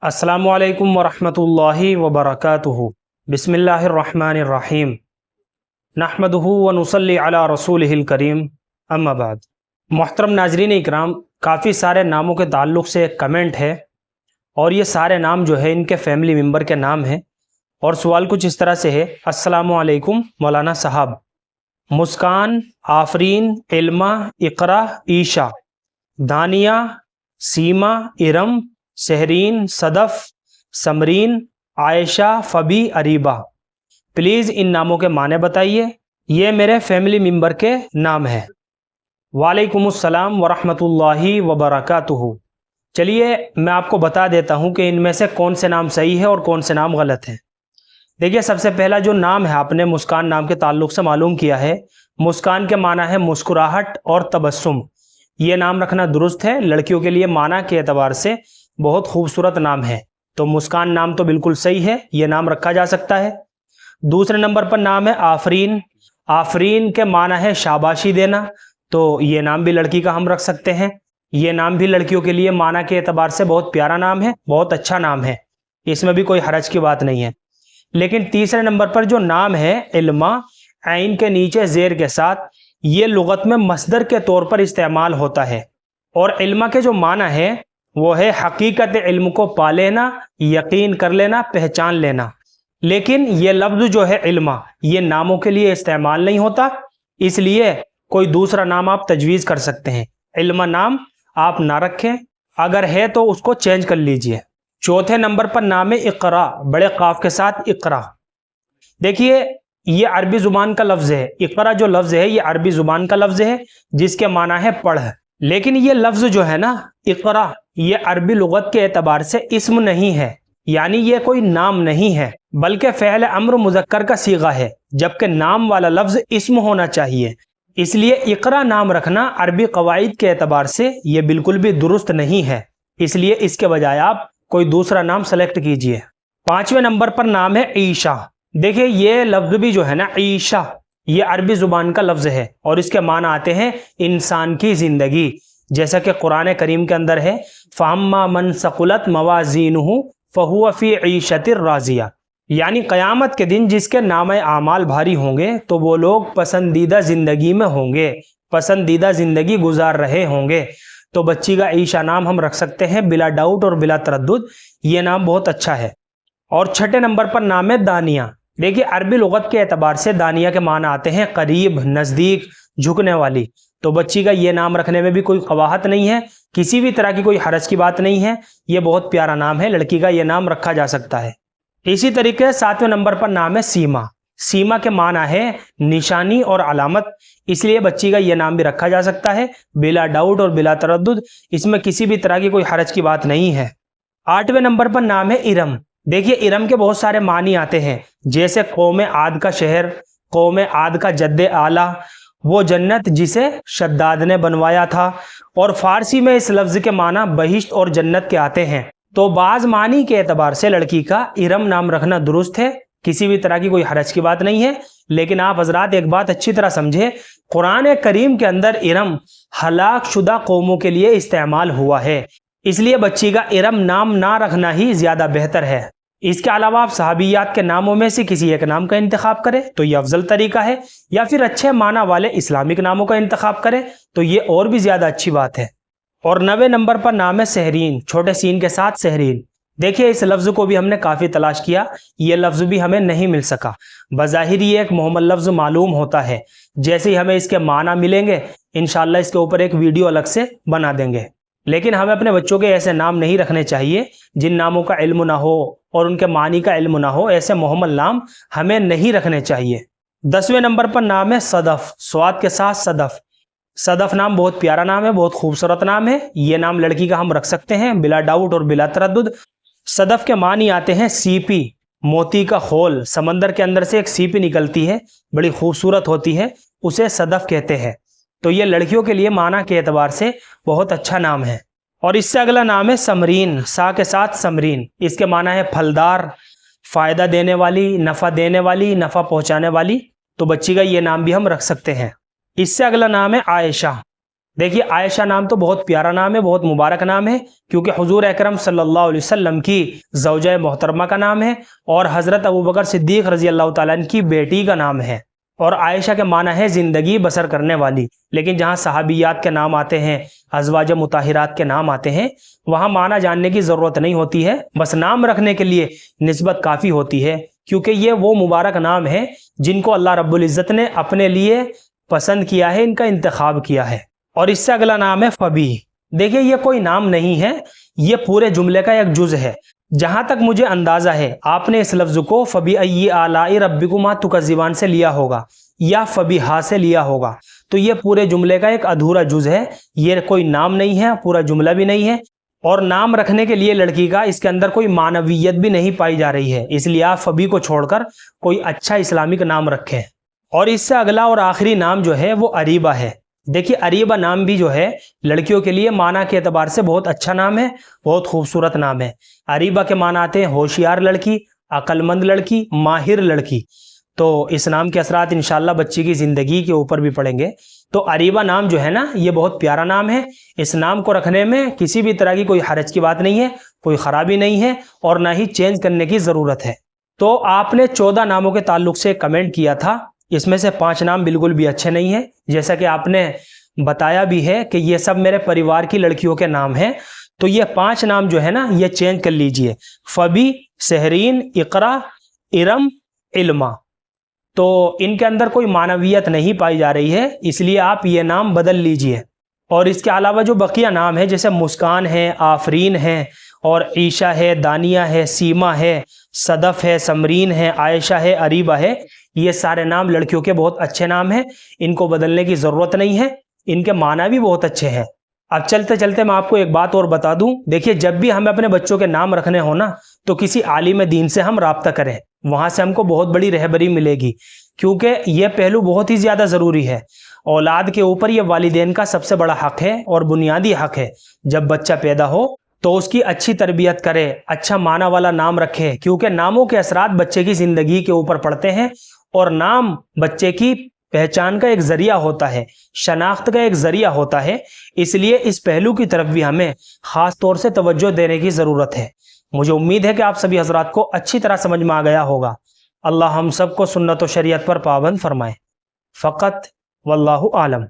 अस्सलामु अलैकुम वरहमतुल्लाहि वबरकातुहु। बिस्मिल्लाहिर्रहमानिर्रहीम। नहमदुहु व नुसल्ली अला रसूलिहिल करीम, अम्मा बाद। मोहतरम नाजरीन इकराम, काफ़ी सारे नामों के ताल्लुक़ से एक कमेंट है और ये सारे नाम जो है इनके फैमिली मेम्बर के नाम हैं। और सवाल कुछ इस तरह से है, अस्सलामु अलैकुम मौलाना साहब, मुस्कान, आफरीन, इल्मा, इकरा, ईशा, दानिया, सीमा, इरम, सहरीन, सदफ़, समरीन, आयशा, फ़बी, अरीबा, प्लीज़ इन नामों के माने बताइए। ये मेरे फैमिली मेम्बर के नाम हैं। वालेकुमुस्सलाम वरहमतुल्लाहि वबरकातुहु। चलिए मैं आपको बता देता हूँ कि इनमें से कौन से नाम सही है और कौन से नाम गलत हैं। देखिए, सबसे पहला जो नाम है आपने मुस्कान नाम के ताल्लुक़ से मालूम किया है। मुस्कान के माना है मुस्कुराहट और तबस्सुम। ये नाम रखना दुरुस्त है, लड़कियों के लिए माना के एतबार से बहुत खूबसूरत नाम है, तो मुस्कान नाम तो बिल्कुल सही है, ये नाम रखा जा सकता है। दूसरे नंबर पर नाम है आफरीन। आफरीन के माना है शाबाशी देना, तो ये नाम भी लड़की का हम रख सकते हैं। ये नाम भी लड़कियों के लिए माना के एतबार से बहुत प्यारा नाम है, बहुत अच्छा नाम है, इसमें भी कोई हरज की बात नहीं है। लेकिन तीसरे नंबर पर जो नाम है इल्मा, ऐन के नीचे ज़ेर के साथ, ये लुगत में मस्दर के तौर पर इस्तेमाल होता है। और इल्मा के जो माना है वो है हकीकत इल्म को पा लेना, यकीन कर लेना, पहचान लेना। लेकिन ये लफ्ज़ जो है इल्मा, ये नामों के लिए इस्तेमाल नहीं होता, इसलिए कोई दूसरा नाम आप तजवीज़ कर सकते हैं। इल्मा नाम आप ना रखें, अगर है तो उसको चेंज कर लीजिए। चौथे नंबर पर नाम है इकरा, बड़े काफ के साथ इकरा। देखिए, ये अरबी ज़ुबान का लफ्ज़ है। इकरा जो लफ्ज़ है ये अरबी ज़ुबान का लफ्ज़ है जिसके माना है पढ़। लेकिन ये लफ्ज़ जो है ना इकरा, ये अरबी लुगत के एतबार से इस्म नहीं है, यानी ये कोई नाम नहीं है, बल्कि फ़ेल अम्र मुज़क्कर का सीगा है, जबकि नाम वाला लफ्ज़ इस्म होना चाहिए। इसलिए इकरा नाम रखना अरबी कवाइद के एतबार से ये बिल्कुल भी दुरुस्त नहीं है, इसलिए इसके बजाय आप कोई दूसरा नाम सेलेक्ट कीजिए। पाँचवें नंबर पर नाम है ईशा। देखिए, ये लफ्ज़ भी जो है ना ईशा, ये अरबी ज़ुबान का लफ्ज़ है और इसके माना आते हैं इंसान की ज़िंदगी, जैसा कि कुरान करीम के अंदर है, फ़अम्मा मन सक़ुलत मवाज़ीनुहु फ़हुव फ़ी ईशतिर राज़िया, यानी क़यामत के दिन जिसके नाम आमाल भारी होंगे तो वो लोग पसंदीदा ज़िंदगी में होंगे, पसंदीदा ज़िंदगी गुजार रहे होंगे। तो बच्ची का ईशा नाम हम रख सकते हैं बिला डाउट और बिला तरद्दुद, ये नाम बहुत अच्छा है। और छठे नंबर पर नाम है दानिया। देखिए, अरबी लुगत के एतबार से दानिया के माना आते हैं करीब, नज़दीक, झुकने वाली। तो बच्ची का ये नाम रखने में भी कोई कवाहत नहीं है, किसी भी तरह की कोई हरज की बात नहीं है, ये बहुत प्यारा नाम है, लड़की का ये नाम रखा जा सकता है। इसी तरीके सातवें नंबर पर नाम है सीमा। सीमा के माना है निशानी और अलामत, इसलिए बच्ची का ये नाम भी रखा जा सकता है बिला डाउट और बिला तरद्दुद, इसमें किसी भी तरह की कोई हरज की बात नहीं है। आठवें नंबर पर नाम है इरम। देखिए, इरम के बहुत सारे मानी आते हैं, जैसे कौम आद का शहर, कौम आद का जद्दे आला, वो जन्नत जिसे शद्दाद ने बनवाया था। और फारसी में इस लफ्ज़ के माना बहिश्त और जन्नत के आते हैं। तो बाज़ मानी के एतबार से लड़की का इरम नाम रखना दुरुस्त है, किसी भी तरह की कोई हरज की बात नहीं है। लेकिन आप हजरात एक बात अच्छी तरह समझे, कुरान करीम के अंदर इरम हलाक शुदा कौमों के लिए इस्तेमाल हुआ है, इसलिए बच्ची का इरम नाम ना रखना ही ज़्यादा बेहतर है। इसके अलावा आप सहाबियात के नामों में से किसी एक नाम का इंतखाब करें तो ये अफजल तरीका है, या फिर अच्छे माना वाले इस्लामिक नामों का इंतखाब करें तो ये और भी ज़्यादा अच्छी बात है। और 9वें नंबर पर नाम है सहरीन, छोटे सीन के साथ सहरीन। देखिए, इस लफ्ज़ को भी हमने काफ़ी तलाश किया, ये लफ्ज़ भी हमें नहीं मिल सका। बज़ाहिर ये एक मोहम्मद लफ्ज़ मालूम होता है, जैसे ही हमें इसके माना मिलेंगे इंशाअल्लाह इसके ऊपर एक वीडियो अलग से बना देंगे। लेकिन हमें अपने बच्चों के ऐसे नाम नहीं रखने चाहिए जिन नामों का इल्म ना हो और उनके मानी का इल्म ना हो, ऐसे मोहम्मद नाम हमें नहीं रखने चाहिए। 10वें नंबर पर नाम है सदफ़, स्वाद के साथ सदफ़। सदफ़ नाम बहुत प्यारा नाम है, बहुत खूबसूरत नाम है, ये नाम लड़की का हम रख सकते हैं बिला डाउट और बिला तरद्दुद। सदफ़ के मानी आते हैं सीपी, मोती का खोल, समंदर के अंदर से एक सीपी निकलती है, बड़ी खूबसूरत होती है, उसे सदफ़ कहते हैं। तो ये लड़कियों के लिए माना के एतबार से बहुत अच्छा नाम है। और इससे अगला नाम है समरीन, सा के साथ समरीन। इसके माना है फलदार, फ़ायदा देने वाली, नफ़ा देने वाली, नफ़ा पहुँचाने वाली। तो बच्ची का ये नाम भी हम रख सकते हैं। इससे अगला नाम है आयशा। देखिए आयशा नाम तो बहुत प्यारा नाम है, बहुत मुबारक नाम है, क्योंकि हुजूर अकरम सल्लल्लाहु अलैहि वसल्लम की ज़ौजा मोहतरमा का नाम है और हज़रत अबू बकर सिद्दीक़ रज़ी अल्लाह ताला अन्हु की बेटी का नाम है। और आयशा के माना है ज़िंदगी बसर करने वाली। लेकिन जहाँ सहाबियात के नाम आते हैं, अज़वाज मुताहिरात के नाम आते हैं, वहाँ माना जानने की ज़रूरत नहीं होती है, बस नाम रखने के लिए निस्बत काफ़ी होती है, क्योंकि ये वो मुबारक नाम है जिनको अल्लाह रब्बुल इज़्ज़त ने अपने लिए पसंद किया है, इनका इंतखाब किया है। और इससे अगला नाम है फ़बी। देखिए ये कोई नाम नहीं है, ये पूरे जुमले का एक जुज़ है। जहाँ तक मुझे अंदाज़ा है आपने इस लफ्ज़ को फ़बी अय्यी आलाई रब्बिकुमा तुकज़्ज़िबान से लिया होगा या फ़बीहा से लिया होगा। तो ये पूरे जुमले का एक अधूरा जुज़ है, ये कोई नाम नहीं है, पूरा जुमला भी नहीं है। और नाम रखने के लिए लड़की का इसके अंदर कोई मानवियत भी नहीं पाई जा रही है, इसलिए आप फ़बी को छोड़कर कोई अच्छा इस्लामिक नाम रखें। और इससे अगला और आखिरी नाम जो है वो अरीबा है। देखिए अरीबा नाम भी जो है लड़कियों के लिए माना के एतबार से बहुत अच्छा नाम है, बहुत खूबसूरत नाम है। अरीबा के माना आते हैं होशियार लड़की, अक्लमंद लड़की, माहिर लड़की। तो इस नाम के असरात इंशाअल्लाह बच्ची की ज़िंदगी के ऊपर भी पड़ेंगे। तो अरीबा नाम जो है ना, ये बहुत प्यारा नाम है। इस नाम को रखने में किसी भी तरह की कोई हरज की बात नहीं है, कोई ख़राबी नहीं है और ना ही चेंज करने की ज़रूरत है। तो आपने 14 नामों के ताल्लुक से कमेंट किया था, इसमें से 5 नाम बिल्कुल भी अच्छे नहीं हैं, जैसा कि आपने बताया भी है कि ये सब मेरे परिवार की लड़कियों के नाम हैं। तो ये 5 नाम जो है ना, ये चेंज कर लीजिए, फ़बी, सहरीन, इक़रा, इरम, इल्मा। तो इनके अंदर कोई मानवियत नहीं पाई जा रही है, इसलिए आप ये नाम बदल लीजिए। और इसके अलावा जो बकिया नाम है, जैसे मुस्कान है, आफरीन है और ईशा है, दानिया है, सीमा है, सदफ़ है, समरीन है, आयशा है, अरीबा है, ये सारे नाम लड़कियों के बहुत अच्छे नाम हैं, इनको बदलने की ज़रूरत नहीं है, इनके माना भी बहुत अच्छे हैं। अब चलते चलते मैं आपको एक बात और बता दूं, देखिए जब भी हमें अपने बच्चों के नाम रखने हो ना, तो किसी आलिम दीन से हम राब्ता करें, वहाँ से हमको बहुत बड़ी रहबरी मिलेगी, क्योंकि यह पहलू बहुत ही ज़्यादा ज़रूरी है। औलाद के ऊपर यह वालिदैन का सबसे बड़ा हक़ है और बुनियादी हक़ है। जब बच्चा पैदा हो तो उसकी अच्छी तरबियत करे, अच्छा माना वाला नाम रखे, क्योंकि नामों के असरात बच्चे की ज़िंदगी के ऊपर पड़ते हैं और नाम बच्चे की पहचान का एक ज़रिया होता है, शनाख्त का एक ज़रिया होता है। इसलिए इस पहलू की तरफ भी हमें ख़ास तौर से तवज्जो देने की ज़रूरत है। मुझे उम्मीद है कि आप सभी हज़रात को अच्छी तरह समझ में आ गया होगा। अल्लाह हम सबको सुन्नत व शरीयत पर पाबंद फरमाए। फ़क़त वल्लाहु आलम।